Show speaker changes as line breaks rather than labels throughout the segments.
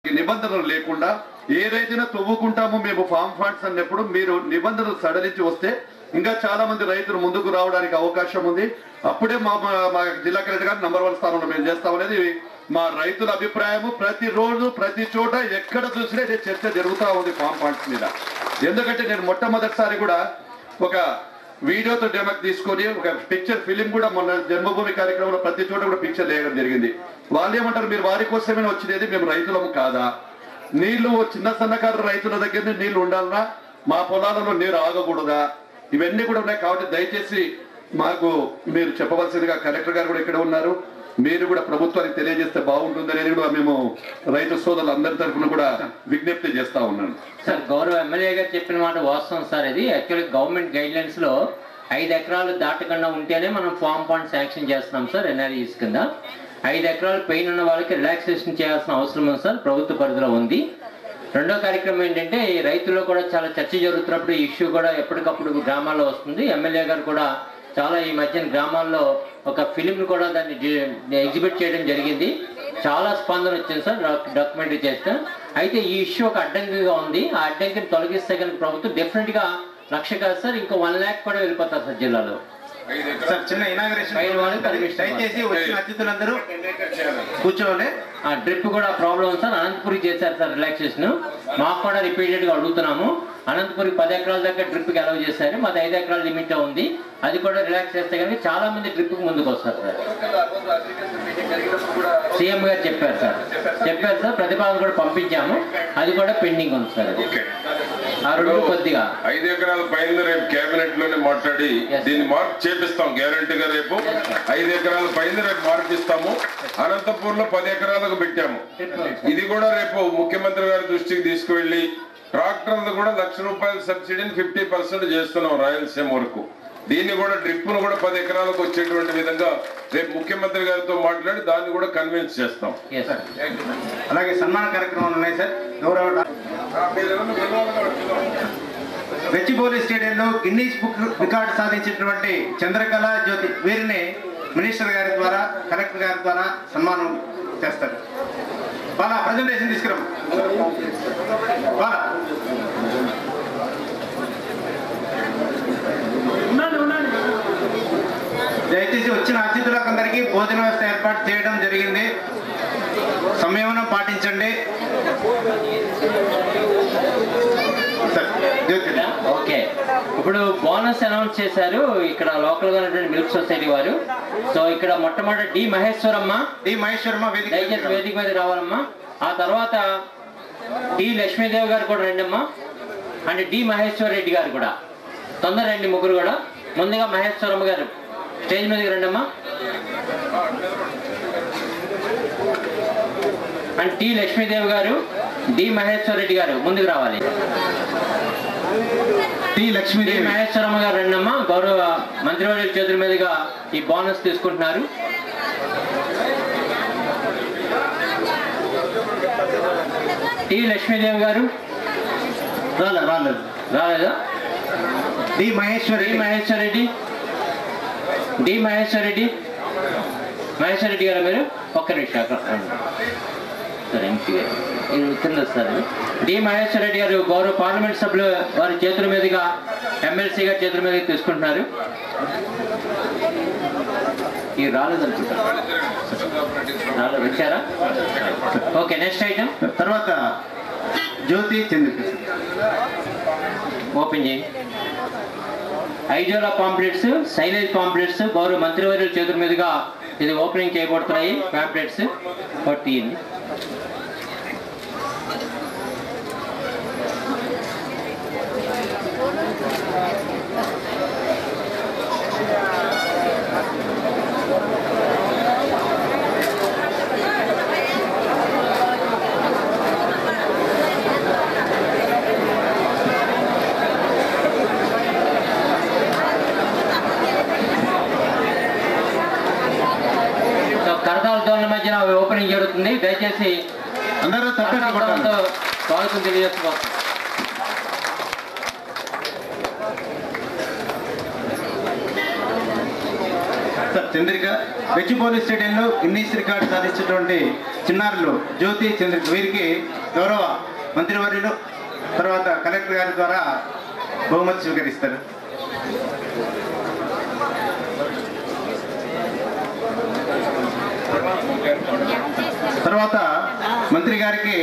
నిబంధనలు లేకుండా ఏదైతే తవ్వుకుంటామో మేము ఫామ్ ఫండ్స్ అన్నప్పుడు మీరు నిబంధనలు సడలించి వస్తే ఇంకా చాలా మంది రైతులు ముందుకు రావడానికి అవకాశం ఉంది. అప్పుడే మా జిల్లా కలెక్టర్ గారు నంబర్ 1 స్థానంలో మేము చేస్తామనేది మా రైతుల అభిప్రాయము. ప్రతిరోజు ప్రతి చోట ఎక్కడ చూసినా ఇదే చర్చ జరుగుతూ ఉంది ఫామ్ ఫండ్స్ మీద. ఎందుకంటే నేను మొట్టమొదటిసారి కూడా ఒక వీడియోతో డెమోక్ తీసుకొని ఒక పిక్చర్ ఫిలిం కూడా మొన్న జన్మభూమి కార్యక్రమంలో ప్రతి చోట కూడా పిక్చర్ వేయడం జరిగింది. వాళ్ళు ఏమంటారు, మీరు వారి కోసమే వచ్చినది, మేము రైతులము కాదా? నీళ్లు చిన్న సన్నకారు రైతుల దగ్గర నీళ్లు ఉండాలన్నా మా పొలాలలో నీరు ఆగకూడదా? ఇవన్నీ కూడా ఉన్నాయి. కాబట్టి దయచేసి మాకు మీరు చెప్పవలసిందిగా కలెక్టర్ గారు కూడా ఇక్కడ ఉన్నారు, మీరు కూడా ప్రభుత్వానికి తెలియజేస్తే బాగుంటుంది అనేది కూడా మేము రైతు సోదరులు అందరి తరఫున కూడా విజ్ఞప్తి చేస్తా ఉన్నాను.
సార్, గౌరవ ఎమ్మెల్యే గారు చెప్పిన మాట వాస్తవం సార్. ఇది యాక్చువల్లీ గవర్నమెంట్ గైడ్ లైన్స్ లో 5 ఎకరాలు దాటకుండా ఉంటేనే మనం ఫామ్ ఫండ్ శాంక్షన్ చేస్తున్నాం సార్. ఎన్ఆర్ఈస్ కింద 5 ఎకరాలు పైన ఉన్న వాళ్ళకి రిలాక్సేషన్ చేయాల్సిన అవసరం ఉంది సార్, ప్రభుత్వ పరిధిలో ఉంది. రెండో కార్యక్రమం ఏంటంటే, ఈ రైతుల్లో కూడా చాలా చర్చ జరుగుతున్నప్పుడు ఈ ఇష్యూ కూడా ఎప్పటికప్పుడు గ్రామాల్లో వస్తుంది. ఎమ్మెల్యే గారు కూడా చాలా ఈ మధ్యన గ్రామాల్లో ఒక ఫిలిం కూడా దాన్ని ఎగ్జిబిట్ చేయడం జరిగింది. చాలా స్పందన వచ్చింది సార్ డాక్యుమెంటరీ చేస్తే. అయితే ఈ ఇష్యూ ఒక అడ్డంకిగా ఉంది. ఆ అడ్డంకిని తొలగిస్తే కనుక ప్రభుత్వం డెఫినెట్ గా 1,00,000 కాదు సార్, ఇంకో 1 lakh కూడా వెళ్ళిపోతారు సార్ జిల్లాలో.
సార్, చిన్న ఇనాగరేషన్ దయచేసి వచ్చిన అతిథులందరూ కూర్చోవాలి.
ఆ డ్రిప్ కూడా ప్రాబ్లం సార్. అనంతపురికి చేశారు సార్ రిలాక్సేషన్. మాకు కూడా రిపీటెడ్ గా అడుగుతున్నాము. అనంతపురికి 10 ఎకరాల దాకా డ్రిప్ కి అలౌ చేశారు, మాది 5 ఎకరాల లిమిట్ ఉంది. అది కూడా రిలాక్స్ చేస్తే కనుక చాలా మంది డ్రిప్ కి ముందుకు వస్తారు సార్. సీఎం గారు చెప్పారు సార్, ప్రతిపాదన కూడా పంపించాము, అది కూడా పెండింగ్ ఉంది సార్. ఆ రెండు కొద్దిగా
5 ఎకరాల పైన రేపు కేబినెట్ లోనే మాట్లాడి దీన్ని మార్క్ చేపిస్తాం గ్యారంటీగా. రేపు 5 ఎకరాల పైన రేపు మార్క్ ఇస్తాము. అనంతపూర్ లో 10 ఎకరాలకు పెట్టాము. ఇది కూడా రేపు ముఖ్యమంత్రి గారి దృష్టికి తీసుకువెళ్లి ట్రాక్టర్లు కూడా ₹1,00,000 సబ్సిడీని 50% చేస్తున్నాం రాయలసీమ వరకు. దీన్ని కూడా డ్రిప్ ను కూడా 10 ఎకరాలకు వచ్చేటువంటి విధంగా రేపు ముఖ్యమంత్రి గారితో మాట్లాడి దాన్ని కూడా కన్విన్స్ చేస్తాం.
అలాగే సన్మాన కార్యక్రమాలు ఉన్నాయి సార్. గౌరవ గచ్చిబౌలి స్టేడియంలో గిన్నీస్ బుక్ రికార్డు సాధించినటువంటి చంద్రకళ జ్యోతి వీరిని మినిస్టర్ గారి ద్వారా, కలెక్టర్ గారి ద్వారా సన్మానం చేస్తారు. బాలా ప్రజెంటేషన్ తీసుకురాము. బాలా దయచేసి వచ్చిన అతిథులందరికీ భోజన వ్యవస్థ ఏర్పాటు చేయడం జరిగింది. సంయమనం పాటించండి.
ఓకే, ఇప్పుడు బోనస్ అనౌన్స్ చేశారు ఇక్కడ లోకల్ గా ఉన్నటువంటి మిల్క్ సొసైటీ వారు. సో ఇక్కడ మొట్టమొదటి డి మహేశ్వరమ్మ దయచేసి వేదిక మీద రావాలమ్మా. ఆ తర్వాత డి లక్ష్మీదేవి గారు కూడా రండమ్మా, అండ్ డి మహేశ్వర్ రెడ్డి గారు కూడా తొందర రండి. ముగ్గురు కూడా ముందుగా మహేశ్వరమ్మ గారు స్టేజ్ మీదకి రండమ్మా. అండ్ టి లక్ష్మీదేవి గారు, డి మహేశ్వర్ రెడ్డి గారు ముందుకు రావాలి. టి మహేశ్వరమ్మ గారు రండమ్మా. గౌరవ మంత్రివర్యుల చేతుల మీదుగా ఈ బోనస్ తీసుకుంటున్నారు. టి లక్ష్మీదేవి గారు రాలేదా? డి మహేశ్వర్ రెడ్డి గారు మీరు ఒక్క నిమిషం సరే కింద సార్. డి మహేశ్వర్ రెడ్డి గారు గౌరవ పార్లమెంట్ సభ్యులు వారి చేతుల మీదుగా, ఎమ్మెల్సీ గారి చేతుల మీదుగా తీసుకుంటున్నారు. ఇది రాలేదనుకుంటారు, వచ్చారా? Okay, next item.
తర్వాత జ్యోతి చంద్రిక
ఓపెన్ చేయి. ఐజోలా పాంప్లెట్స్, సైలేజ్ పాంప్లెట్స్ గౌరవ మంత్రివర్యుల చేతుల మీదుగా ఇది ఓపెనింగ్ చేయబడుతున్నాయి. పాంప్లెట్స్ పట్టి మధ్యన ఓపెనింగ్ జరుగుతుంది. దయచేసి
అందరూ
స్వాగతం తెలియజేసుకోవచ్చు.
చంద్రిక గచ్చిబౌలి స్టేడియంలో గిన్నీస్ రికార్డు సాధించినటువంటి చిన్నారులు జ్యోతి చంద్ర వీరికి గౌరవ మంత్రివర్యులు తర్వాత కలెక్టర్ గారి ద్వారా బహుమతి స్వీకరిస్తారు. తర్వాత మంత్రి గారికి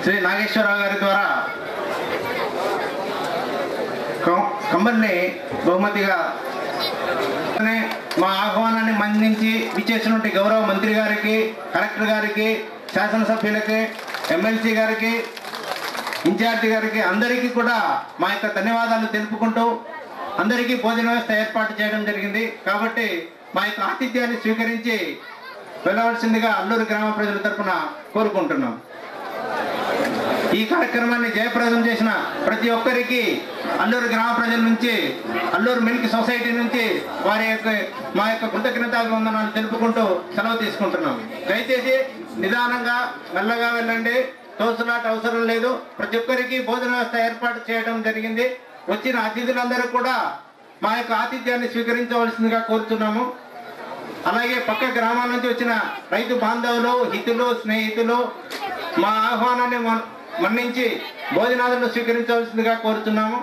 శ్రీ నాగేశ్వరరావు గారి ద్వారా కంబల్ని బహుమతిగా మా ఆహ్వానాన్ని మన్నించి విచ్చేసినటువంటి గౌరవ మంత్రి గారికి, కలెక్టర్ గారికి, శాసనసభ్యులకి, ఎమ్మెల్సీ గారికి, ఇన్ఛార్జి గారికి అందరికీ కూడా మా యొక్క ధన్యవాదాలు తెలుపుకుంటూ అందరికీ భోజన వ్యవస్థ ఏర్పాటు చేయడం జరిగింది. కాబట్టి మా యొక్క ఆతిథ్యాన్ని స్వీకరించి వెళ్ళవలసిందిగా అల్లూరు గ్రామ ప్రజల తరఫున కోరుకుంటున్నాం. ఈ కార్యక్రమాన్ని జయప్రదం చేసిన ప్రతి ఒక్కరికి అల్లూరు గ్రామ ప్రజల నుంచి, అల్లూరు మిల్క్ సొసైటీ నుంచి మా యొక్క కృతజ్ఞతాభివందనాలు తెలుపుకుంటూ సెలవు తీసుకుంటున్నాం. దయచేసి నిదానంగా మెల్లగా వెళ్ళండి, తోసులాట అవసరం లేదు. ప్రతి ఒక్కరికి భోజన వ్యవస్థ ఏర్పాటు చేయడం జరిగింది. వచ్చిన అతిథులందరూ కూడా మా యొక్క ఆతిథ్యాన్ని స్వీకరించవలసిందిగా కోరుతున్నాము. అలాగే పక్క గ్రామాల నుంచి వచ్చిన రైతు బాంధవులు, హితులు, స్నేహితులు మా ఆహ్వానాన్ని మన్నించి భోజనాలను స్వీకరించవలసిందిగా కోరుతున్నాము.